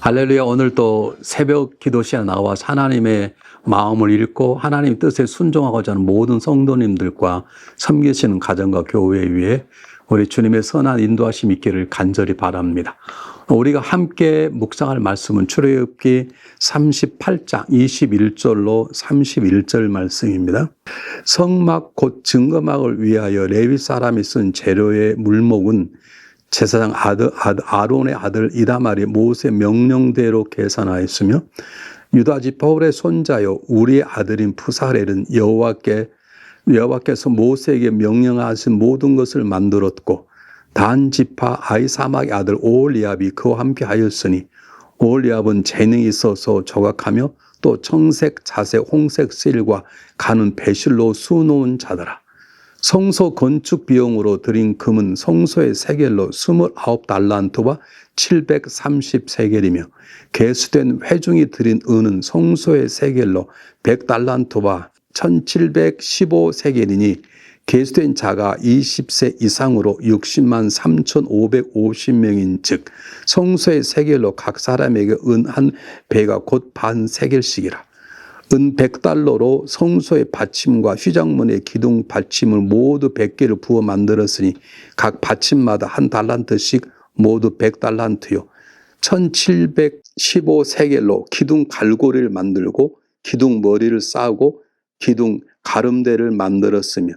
할렐루야. 오늘 또 새벽 기도 시간에 나와서 하나님의 마음을 읽고 하나님 뜻에 순종하고자 하는 모든 성도님들과 섬기시는 가정과 교회 위에 우리 주님의 선한 인도하심 있기를 간절히 바랍니다. 우리가 함께 묵상할 말씀은 출애굽기 38장 21절로 31절 말씀입니다. 성막 곧 증거막을 위하여 레위 사람이 쓴 재료의 물목은 제사장 아론의 아들 이다말이 모세 명령대로 계산하였으며 유다 지파 홀의 손자요 우리의 아들인 푸사렐은 여호와께서 모세에게 명령하신 모든 것을 만들었고 단 지파 아히사막의 아들 오홀리압이 그와 함께 하였으니 오홀리압은 재능이 있어서 조각하며 또 청색, 자색, 홍색 실과 가는 배실로 수놓은 자더라. 성소 건축 비용으로 들인 금은 성소의 세겔로 29달란트와 730세겔이며 개수된 회중이 들인 은은 성소의 세겔로 100달란트와 1715세겔이니 개수된 자가 20세 이상으로 60만 3,550명인 즉 성소의 세겔로 각 사람에게 은 한 배가 곧 반 세겔씩이라. 은 100달러로 성소의 받침과 휘장문의 기둥 받침을 모두 100개를 부어 만들었으니 각 받침마다 한 달란트씩 모두 100달란트요. 1715세겔로 기둥 갈고리를 만들고 기둥 머리를 싸고 기둥 가름대를 만들었으며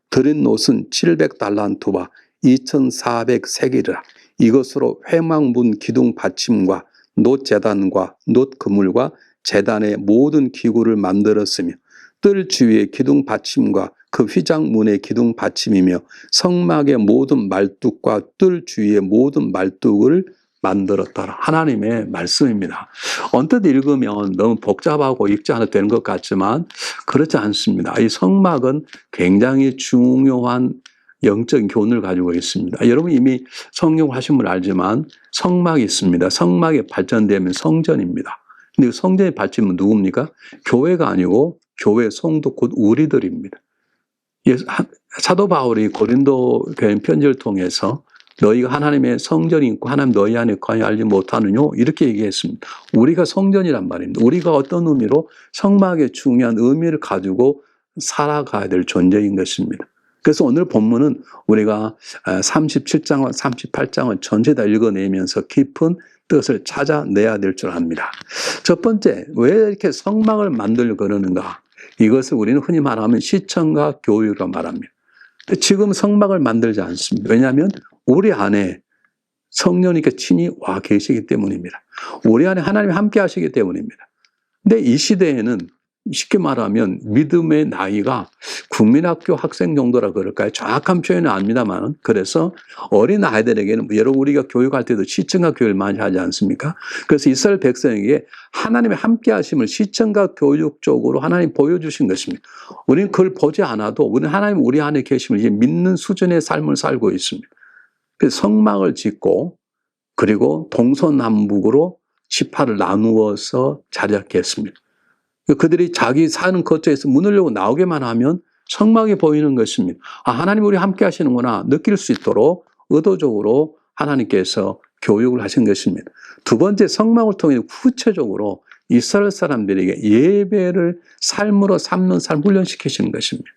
들인 옷은 700달란트와 2400세겔이라. 이것으로 회막문 기둥 받침과 놋 제단과 놋 그물과 제단의 모든 기구를 만들었으며 뜰 주위의 기둥 받침과 그 휘장문의 기둥 받침이며 성막의 모든 말뚝과 뜰 주위의 모든 말뚝을 만들었더라. 하나님의 말씀입니다. 언뜻 읽으면 너무 복잡하고 읽지 않아도 되는 것 같지만 그렇지 않습니다. 이 성막은 굉장히 중요한 영적인 교훈을 가지고 있습니다. 여러분 이미 성경 하신 분 알지만 성막이 있습니다. 성막이 발전되면 성전입니다. 근데 성전의 받침은 누굽니까? 교회가 아니고 교회 성도 곧 우리들입니다. 사도 바울이 고린도 교회 편지를 통해서 너희가 하나님의 성전이 있고 하나님 너희 안에 거하여 알지 못하느냐 이렇게 얘기했습니다. 우리가 성전이란 말입니다. 우리가 어떤 의미로 성막의 중요한 의미를 가지고 살아가야 될 존재인 것입니다. 그래서 오늘 본문은 우리가 37장과 38장을 전체 다 읽어내면서 깊은 뜻을 찾아내야 될 줄 압니다. 첫 번째, 왜 이렇게 성막을 만들려고 그러는가? 이것을 우리는 흔히 말하면 시청과 교육이라고 말합니다. 지금 성막을 만들지 않습니다. 왜냐하면 우리 안에 성령님께 친히 와 계시기 때문입니다. 우리 안에 하나님이 함께 하시기 때문입니다. 근데 이 시대에는 쉽게 말하면 믿음의 나이가 국민학교 학생 정도라 그럴까요? 정확한 표현은 아닙니다만 그래서 어린 아이들에게는 여러분 우리가 교육할 때도 시청각 교육을 많이 하지 않습니까? 그래서 이스라엘 백성에게 하나님의 함께 하심을 시청각 교육 쪽으로 하나님 보여주신 것입니다. 우리는 그걸 보지 않아도 우리는 하나님 우리 안에 계심을 이제 믿는 수준의 삶을 살고 있습니다. 그래서 성막을 짓고 그리고 동서남북으로 지파를 나누어서 자리잡겠습니다. 그들이 자기 사는 거처에서 문을 열고 나오게만 하면 성막이 보이는 것입니다. 아, 하나님 우리 함께 하시는구나 느낄 수 있도록 의도적으로 하나님께서 교육을 하신 것입니다. 두 번째, 성막을 통해 구체적으로 이스라엘 사람들에게 예배를 삶으로 삼는 삶 훈련시키시는 것입니다.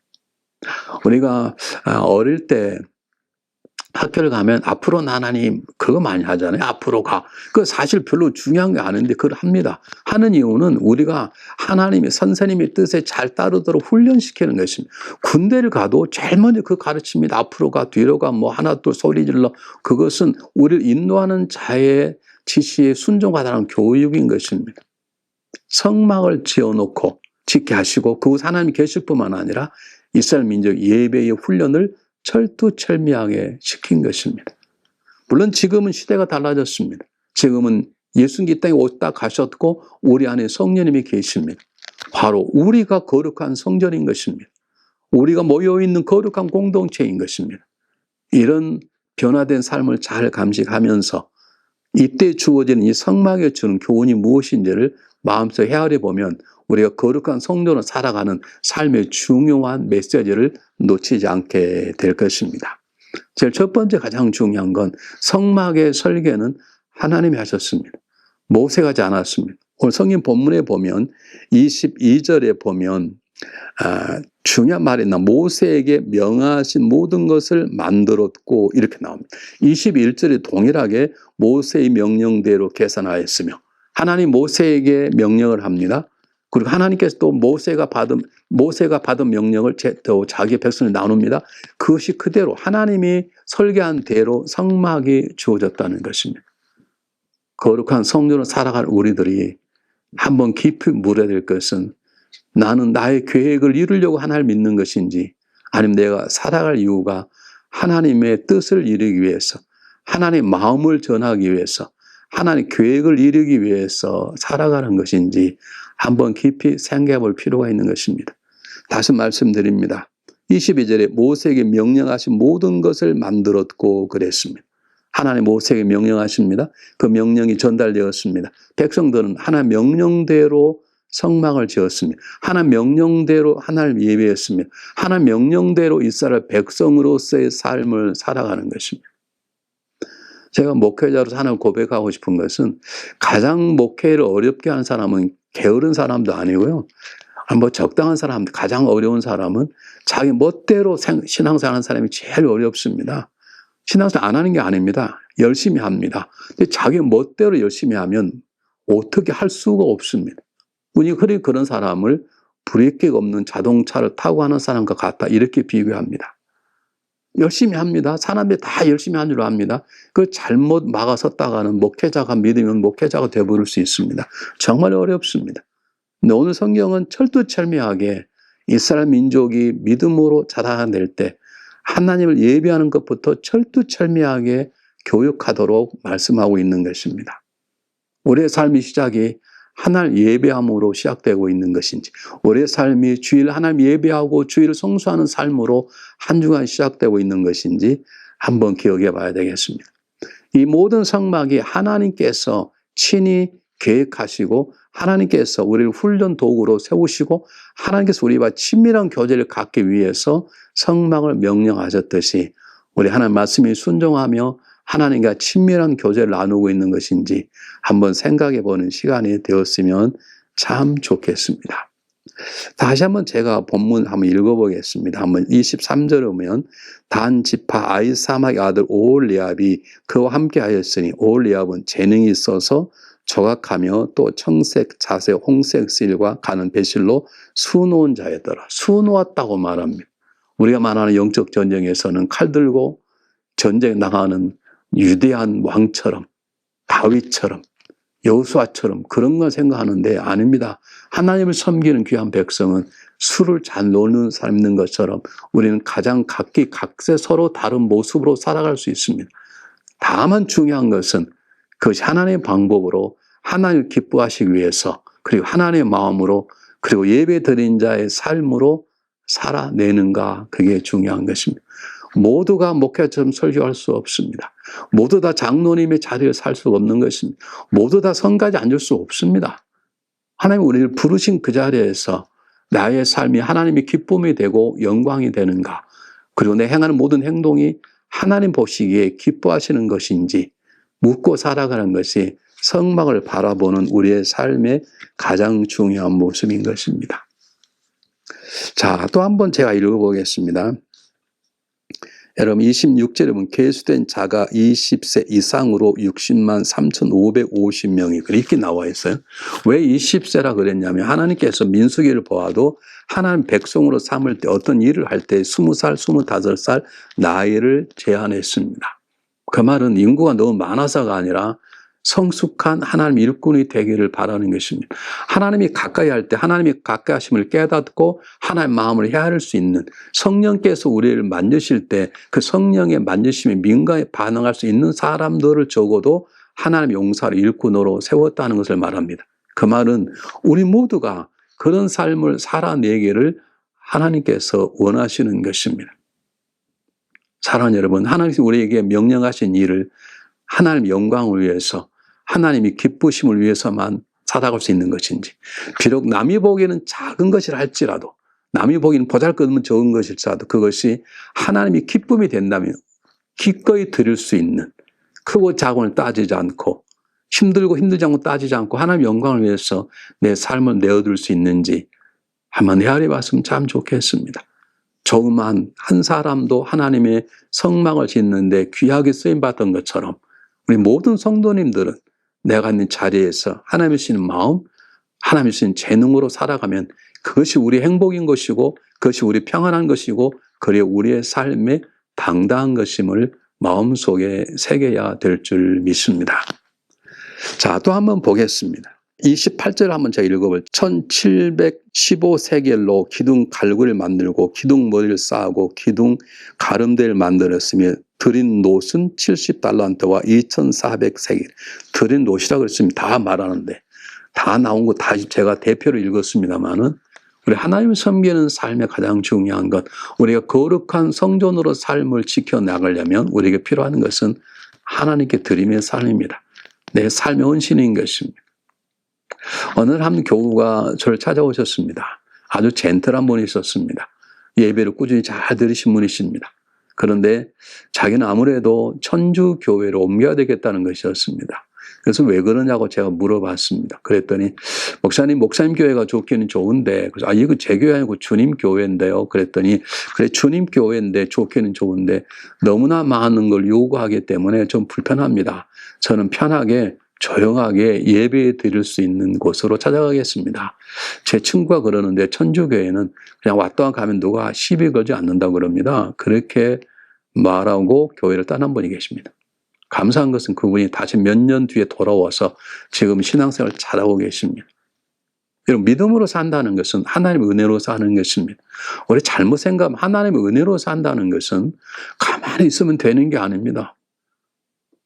우리가 어릴 때 학교를 가면 앞으로 하나님 그거 많이 하잖아요. 앞으로 가. 그거 사실 별로 중요한 게 아닌데 그걸 합니다. 하는 이유는 우리가 하나님의 선생님의 뜻에 잘 따르도록 훈련시키는 것입니다. 군대를 가도 제일 먼저 그 가르칩니다. 앞으로 가, 뒤로 가, 뭐 하나 둘 소리 질러. 그것은 우리를 인도하는 자의 지시에 순종하다는 교육인 것입니다. 성막을 지어놓고 짓게 하시고 그곳 하나님이 계실 뿐만 아니라 이스라엘 민족 예배의 훈련을 철두철미하게 시킨 것입니다. 물론 지금은 시대가 달라졌습니다. 지금은 예수님 이 땅에 오셨다 가셨고 우리 안에 성령님이 계십니다. 바로 우리가 거룩한 성전인 것입니다. 우리가 모여있는 거룩한 공동체인 것입니다. 이런 변화된 삶을 잘 감식하면서 이때 주어지는 이 성막에 주는 교훈이 무엇인지를 마음속에 헤아려 보면 우리가 거룩한 성도로 살아가는 삶의 중요한 메시지를 놓치지 않게 될 것입니다. 제일 첫 번째 가장 중요한 건 성막의 설계는 하나님이 하셨습니다. 모세가 하지 않았습니다. 오늘 성경 본문에 보면 22절에 보면 중요한 말이 있나, 모세에게 명하신 모든 것을 만들었고 이렇게 나옵니다. 21절에 동일하게 모세의 명령대로 계산하였으며, 하나님 모세에게 명령을 합니다. 그리고 하나님께서 또 모세가 받은 명령을 또 자기 백성을 나눕니다. 그것이 그대로 하나님이 설계한 대로 성막이 주어졌다는 것입니다. 거룩한 성전을 살아갈 우리들이 한번 깊이 물어야 될 것은, 나는 나의 계획을 이루려고 하나님을 믿는 것인지, 아니면 내가 살아갈 이유가 하나님의 뜻을 이루기 위해서, 하나님의 마음을 전하기 위해서, 하나님의 계획을 이루기 위해서 살아가는 것인지 한번 깊이 생각해 볼 필요가 있는 것입니다. 다시 말씀드립니다. 22절에 모세에게 명령하신 모든 것을 만들었고 그랬습니다. 하나님 모세에게 명령하십니다. 그 명령이 전달되었습니다. 백성들은 하나님 명령대로 성막을 지었습니다. 하나님 명령대로 하나님을 예배했습니다. 하나님 명령대로 이스라엘 백성으로서의 삶을 살아가는 것입니다. 제가 목회자로서 하나님 고백하고 싶은 것은, 가장 목회를 어렵게 하는 사람은 게으른 사람도 아니고요, 뭐 적당한 사람, 가장 어려운 사람은 자기 멋대로 신앙생활 하는 사람이 제일 어렵습니다. 신앙생활 안 하는 게 아닙니다. 열심히 합니다. 근데 자기 멋대로 열심히 하면 어떻게 할 수가 없습니다. 우리 그런 사람을 브레이크가 없는 자동차를 타고 하는 사람과 같다, 이렇게 비교합니다. 열심히 합니다. 사람들이 다 열심히 하는 줄 압니다. 그 잘못 막아섰다가는 목회자가 믿으면 목회자가 되어버릴 수 있습니다. 정말 어렵습니다. 근데 오늘 성경은 철두철미하게 이스라엘 민족이 믿음으로 자라낼 때 하나님을 예배하는 것부터 철두철미하게 교육하도록 말씀하고 있는 것입니다. 우리의 삶의 시작이 하나님 예배함으로 시작되고 있는 것인지, 우리의 삶이 주일 하나님 예배하고 주일을 성수하는 삶으로 한 주간 시작되고 있는 것인지 한번 기억해 봐야 되겠습니다. 이 모든 성막이 하나님께서 친히 계획하시고, 하나님께서 우리를 훈련 도구로 세우시고, 하나님께서 우리와 친밀한 교제를 갖기 위해서 성막을 명령하셨듯이 우리 하나님 말씀에 순종하며 하나님과 친밀한 교제를 나누고 있는 것인지 한번 생각해 보는 시간이 되었으면 참 좋겠습니다. 다시 한번 제가 본문 한번 읽어보겠습니다. 한번 23절에 보면, 단 지파 아히사막의 아들 오홀리압이 그와 함께 하였으니, 오홀리압은 재능이 있어서 조각하며 또 청색, 자색, 홍색 실과 가는 배실로 수놓은 자였더라. 수놓았다고 말합니다. 우리가 말하는 영적 전쟁에서는 칼 들고 전쟁에 나가는 유대한 왕처럼, 다윗처럼, 여호수아처럼 그런 걸 생각하는데 아닙니다. 하나님을 섬기는 귀한 백성은 술을 잘 놓는 사람 있는 것처럼 우리는 가장 각기 각세 서로 다른 모습으로 살아갈 수 있습니다. 다만 중요한 것은 그것이 하나님의 방법으로 하나님을 기뻐하시기 위해서, 그리고 하나님의 마음으로, 그리고 예배 드린 자의 삶으로 살아내는가, 그게 중요한 것입니다. 모두가 목회자처럼 설교할 수 없습니다. 모두 다 장로님의 자리를 살 수 없는 것입니다. 모두 다 성가지 앉을 수 없습니다. 하나님 우리를 부르신 그 자리에서 나의 삶이 하나님의 기쁨이 되고 영광이 되는가, 그리고 내 행하는 모든 행동이 하나님 보시기에 기뻐하시는 것인지 묻고 살아가는 것이 성막을 바라보는 우리의 삶의 가장 중요한 모습인 것입니다. 자, 또 한번 제가 읽어보겠습니다. 여러분 26절에 보면 계수된 자가 20세 이상으로 60만 3,550명이 그렇게 나와 있어요. 왜 20세라 그랬냐면, 하나님께서 민수기를 보아도 하나님 백성으로 삼을 때 어떤 일을 할 때 20살, 25살 나이를 제한했습니다. 그 말은 인구가 너무 많아서가 아니라 성숙한 하나님 일꾼이 되기를 바라는 것입니다. 하나님이 가까이 할 때 하나님이 가까이 하심을 깨닫고 하나님 마음을 헤아릴 수 있는, 성령께서 우리를 만드실 때 그 성령의 만드심에 민감히 반응할 수 있는 사람들을 적어도 하나님의 용사를 일꾼으로 세웠다는 것을 말합니다. 그 말은 우리 모두가 그런 삶을 살아내기를 하나님께서 원하시는 것입니다. 사랑하는 여러분, 하나님께서 우리에게 명령하신 일을 하나님 영광을 위해서, 하나님이 기쁘심을 위해서만 살아갈 수 있는 것인지, 비록 남이 보기에는 작은 것이라 할지라도, 남이 보기에는 보잘것없는 적은 것일지라도 그것이 하나님이 기쁨이 된다면, 기꺼이 드릴 수 있는, 크고 작음을 따지지 않고 힘들고 힘들지 않고 따지지 않고 하나님의 영광을 위해서 내 삶을 내어둘 수 있는지 한번 헤아려 봤으면 참 좋겠습니다. 조그만 한 사람도 하나님의 성막을 짓는데 귀하게 쓰임받던 것처럼 우리 모든 성도님들은 내가 있는 자리에서 하나님이 주시는 마음, 하나님이 주시는 재능으로 살아가면 그것이 우리 행복인 것이고 그것이 우리 평안한 것이고 그리고 우리의 삶의 당당한 것임을 마음속에 새겨야 될 줄 믿습니다. 자, 또 한번 보겠습니다. 28절 한번 제가 읽어볼게요. 1715세겔로 기둥 갈고리를 만들고 기둥 머리를 쌓고 기둥 가름대를 만들었으며 드린 놋은 70달란트와 2400세겔. 드린 놋이라고 그랬습니다. 다 말하는데 다 나온 거 다 제가 대표로 읽었습니다만은 우리 하나님을 섬기는 삶의 가장 중요한 것, 우리가 거룩한 성전으로 삶을 지켜나가려면 우리에게 필요한 것은 하나님께 드림의 삶입니다. 내 삶의 헌신인 것입니다. 어느 날 한 교우가 저를 찾아오셨습니다. 아주 젠틀한 분이 있었습니다. 예배를 꾸준히 잘 들으신 분이십니다. 그런데 자기는 아무래도 천주교회로 옮겨야 되겠다는 것이었습니다. 그래서 왜 그러냐고 제가 물어봤습니다. 그랬더니 목사님 교회가 좋기는 좋은데, 이거 제 교회 아니고 주님 교회인데요. 그랬더니 그래, 주님 교회인데 좋기는 좋은데 너무나 많은 걸 요구하기 때문에 좀 불편합니다. 저는 편하게 조용하게 예배 드릴 수 있는 곳으로 찾아가겠습니다. 제 친구가 그러는데 천주교회는 그냥 왔다 가면 누가 시비 걸지 않는다고 그럽니다. 그렇게 말하고 교회를 떠난 분이 계십니다. 감사한 것은 그분이 다시 몇 년 뒤에 돌아와서 지금 신앙생활을 잘하고 계십니다. 여러분, 믿음으로 산다는 것은 하나님의 은혜로 사는 것입니다. 우리 잘못 생각하면 하나님의 은혜로 산다는 것은 가만히 있으면 되는 게 아닙니다.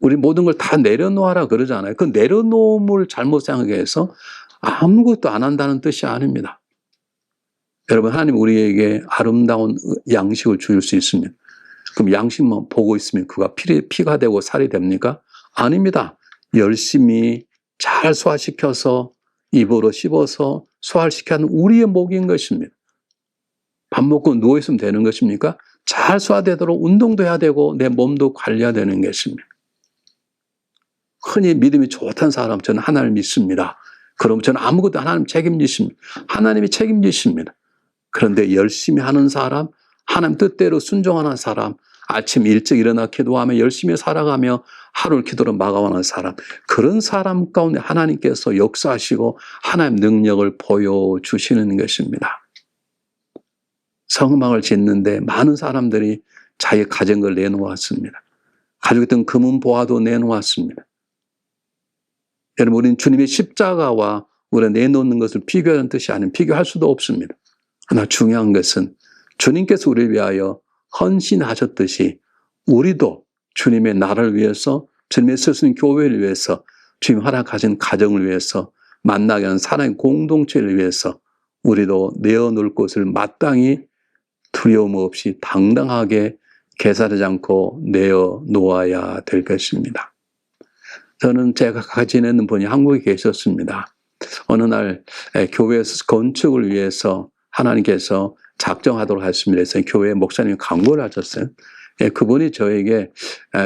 우리 모든 걸 다 내려놓아라 그러잖아요. 그 내려놓음을 잘못 생각해서 아무것도 안 한다는 뜻이 아닙니다. 여러분, 하나님 우리에게 아름다운 양식을 줄 수 있습니다. 그럼 양식만 보고 있으면 그가 피가 되고 살이 됩니까? 아닙니다. 열심히 잘 소화시켜서 입으로 씹어서 소화시켜야 하는 우리의 목인 것입니다. 밥 먹고 누워있으면 되는 것입니까? 잘 소화되도록 운동도 해야 되고 내 몸도 관리해야 되는 것입니다. 흔히 믿음이 좋다는 사람, 저는 하나님을 믿습니다. 그럼 저는 아무것도 하나님 책임지십니다. 하나님이 책임지십니다. 그런데 열심히 하는 사람, 하나님 뜻대로 순종하는 사람, 아침 일찍 일어나 기도하며 열심히 살아가며 하루를 기도로 마감하는 사람, 그런 사람 가운데 하나님께서 역사하시고 하나님 능력을 보여주시는 것입니다. 성막을 짓는데 많은 사람들이 자기 가진 걸 내놓았습니다. 가지고 있던 금은 보화도 내놓았습니다. 여러분, 우리는 주님의 십자가와 우리가 내놓는 것을 비교하는 뜻이 아니면 비교할 수도 없습니다. 그러나 중요한 것은 주님께서 우리를 위하여 헌신하셨듯이 우리도 주님의 나라를 위해서, 주님의 쓰시는 교회를 위해서, 주님 허락하신 가정을 위해서, 만나게 하는 사랑의 공동체를 위해서 우리도 내어놓을 것을 마땅히 두려움 없이 당당하게 개사하지 않고 내어놓아야 될 것입니다. 저는 제가 같이 지내는 분이 한국에 계셨습니다. 어느 날 교회에서 건축을 위해서 하나님께서 작정하도록 하셨습니다. 그래서 교회 목사님이 광고를 하셨어요. 그분이 저에게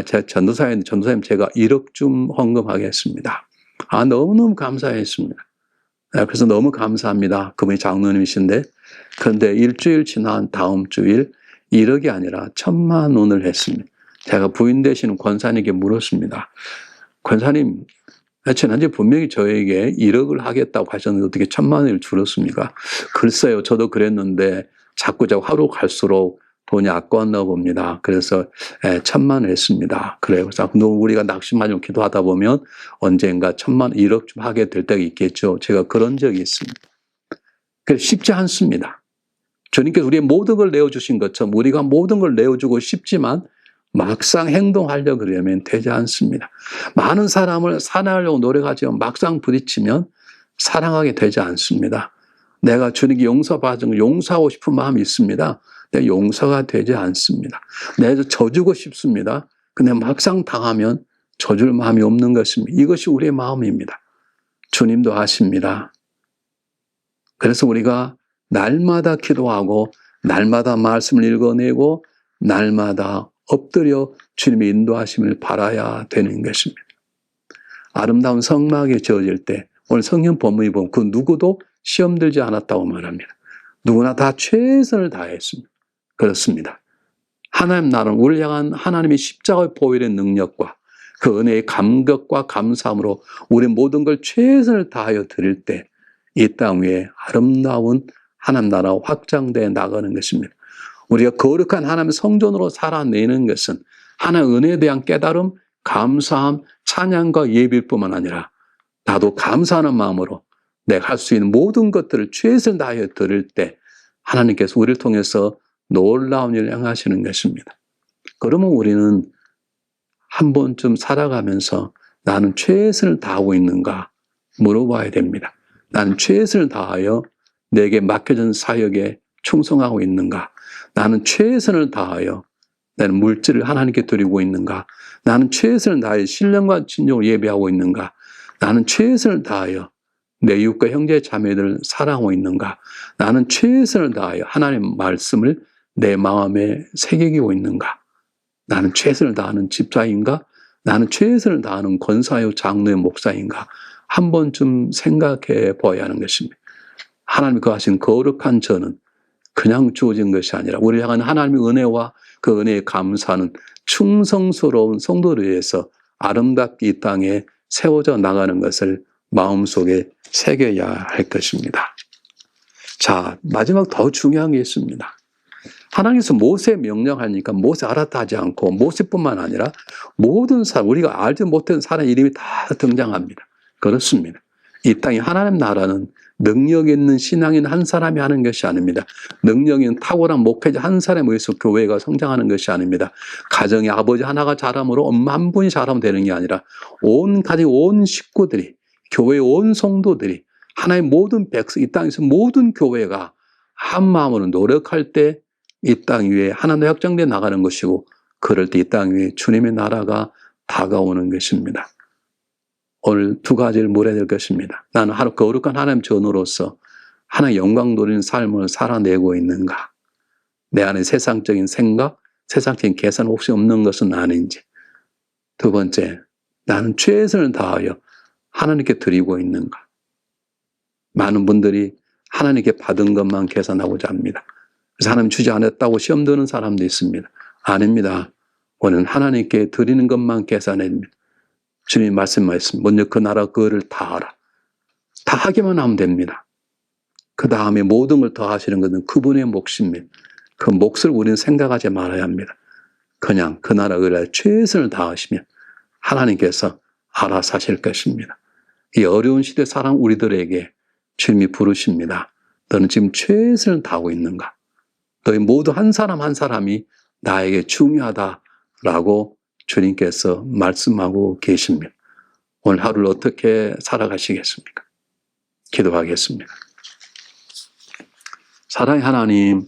제 전도사님 제가 1억 좀 헌금하겠습니다. 너무너무 감사했습니다. 그래서 너무 감사합니다. 그분이 장로님이신데, 그런데 일주일 지난 다음 주일 1억이 아니라 1,000만 원을 했습니다. 제가 부인 되시는 권사님께 물었습니다. 권사님, 지난주에 분명히 저에게 1억을 하겠다고 하셨는데 어떻게 1,000만 원을 줄였습니까? 글쎄요, 저도 그랬는데 자꾸 하루 갈수록 돈이 아까웠나 봅니다. 그래서 1,000만 원 했습니다. 그래요. 그래서 우리가 낙심하려고 기도하다 보면 언젠가 1,000만 원, 1억 좀 하게 될 때가 있겠죠. 제가 그런 적이 있습니다. 그래서 쉽지 않습니다. 주님께서 우리의 모든 걸 내어주신 것처럼 우리가 모든 걸 내어주고 싶지만 막상 행동하려고 그러면 되지 않습니다. 많은 사람을 사랑하려고 노력하지만 막상 부딪히면 사랑하게 되지 않습니다. 내가 주님께 용서받은 걸 용서하고 싶은 마음이 있습니다. 근데 용서가 되지 않습니다. 내가 져주고 싶습니다. 근데 막상 당하면 져줄 마음이 없는 것입니다. 이것이 우리의 마음입니다. 주님도 아십니다. 그래서 우리가 날마다 기도하고 날마다 말씀을 읽어내고 날마다 엎드려 주님의 인도하심을 바라야 되는 것입니다. 아름다운 성막이 지어질 때 오늘 성경 본문이 보면 그 누구도 시험 들지 않았다고 말합니다. 누구나 다 최선을 다했습니다. 그렇습니다. 하나님 나라는 우리를 향한 하나님의 십자가의 보혈의 능력과 그 은혜의 감격과 감사함으로 우리 모든 걸 최선을 다하여 드릴 때 이 땅 위에 아름다운 하나님 나라 확장되어 나가는 것입니다. 우리가 거룩한 하나님의 성전으로 살아내는 것은 하나님의 은혜에 대한 깨달음, 감사함, 찬양과 예배일 뿐만 아니라 나도 감사하는 마음으로 내가 할 수 있는 모든 것들을 최선을 다하여 드릴 때 하나님께서 우리를 통해서 놀라운 일을 행하시는 것입니다. 그러면 우리는 한 번쯤 살아가면서 나는 최선을 다하고 있는가 물어봐야 됩니다. 나는 최선을 다하여 내게 맡겨진 사역에 충성하고 있는가? 나는 최선을 다하여 나는 물질을 하나님께 드리고 있는가? 나는 최선을 다하여 신령과 진정으로 예배하고 있는가? 나는 최선을 다하여 내 이웃과 형제 자매들을 사랑하고 있는가? 나는 최선을 다하여 하나님의 말씀을 내 마음에 새기고 있는가? 나는 최선을 다하는 집사인가? 나는 최선을 다하는 권사요 장로의 목사인가? 한 번쯤 생각해 봐야 하는 것입니다. 하나님이 거하신 거룩한 저는 그냥 주어진 것이 아니라 우리를 향한 하나님의 은혜와 그 은혜에 감사하는 충성스러운 성도를 위해서 아름답게 이 땅에 세워져 나가는 것을 마음속에 새겨야 할 것입니다. 자, 마지막 더 중요한 게 있습니다. 하나님께서 모세 명령하니까 모세 알았다 하지 않고 모세뿐만 아니라 모든 사람, 우리가 알지 못한 사람 이름이 다 등장합니다. 그렇습니다. 이 땅에 하나님 나라는 능력 있는 신앙인 한 사람이 하는 것이 아닙니다. 능력 있는 탁월한 목회자 한 사람에 의해서 교회가 성장하는 것이 아닙니다. 가정의 아버지 하나가 자람으로 엄마 한 분이 자라면 되는 게 아니라 온 가정, 온 식구들이, 교회의 온 성도들이, 하나의 모든 백성, 이 땅에서 모든 교회가 한 마음으로 노력할 때 이 땅 위에 하나님의 확장되어 나가는 것이고, 그럴 때 이 땅 위에 주님의 나라가 다가오는 것입니다. 오늘 두 가지를 물어야 될 것입니다. 나는 거룩한 하나님 전우로서 하나의 영광 누리는 삶을 살아내고 있는가? 내 안에 세상적인 생각, 세상적인 계산 혹시 없는 것은 아닌지. 두 번째, 나는 최선을 다하여 하나님께 드리고 있는가? 많은 분들이 하나님께 받은 것만 계산하고자 합니다. 그래서 하나님 주지 않았다고 시험 드는 사람도 있습니다. 아닙니다. 오늘 하나님께 드리는 것만 계산합니다. 주님 말씀하셨습니다. 먼저 그 나라 그거를 다 하라. 다 하기만 하면 됩니다. 그 다음에 모든 걸 더 하시는 것은 그분의 몫입니다. 그 몫을 우리는 생각하지 말아야 합니다. 그냥 그 나라 그를 최선을 다하시면 하나님께서 알아서 하실 것입니다. 이 어려운 시대 사람 우리들에게 주님이 부르십니다. 너는 지금 최선을 다하고 있는가? 너희 모두 한 사람 한 사람이 나에게 중요하다라고 주님께서 말씀하고 계십니다. 오늘 하루를 어떻게 살아가시겠습니까? 기도하겠습니다. 사랑의 하나님,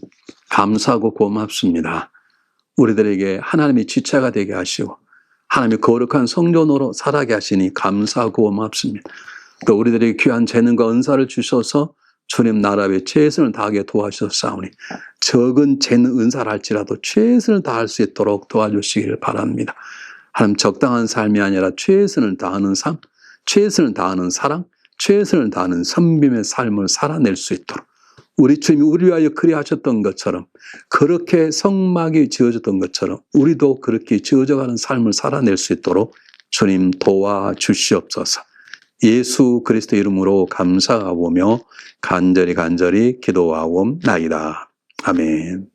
감사하고 고맙습니다. 우리들에게 하나님이 지체가 되게 하시고 하나님의 거룩한 성전으로 살아게 하시니 감사하고 고맙습니다. 또 우리들에게 귀한 재능과 은사를 주셔서 주님 나라 위에 최선을 다하게 도와주셨사오니 적은 재능 은사를 할지라도 최선을 다할 수 있도록 도와주시기를 바랍니다. 하나님 적당한 삶이 아니라 최선을 다하는 삶, 최선을 다하는 사랑, 최선을 다하는 선빔의 삶을 살아낼 수 있도록 우리 주님이 우리 위하여 그리하셨던 것처럼 그렇게 성막이 지어졌던 것처럼 우리도 그렇게 지어져가는 삶을 살아낼 수 있도록 주님 도와주시옵소서. 예수 그리스도 이름으로 감사하오며 간절히 기도하옵나이다. 아멘.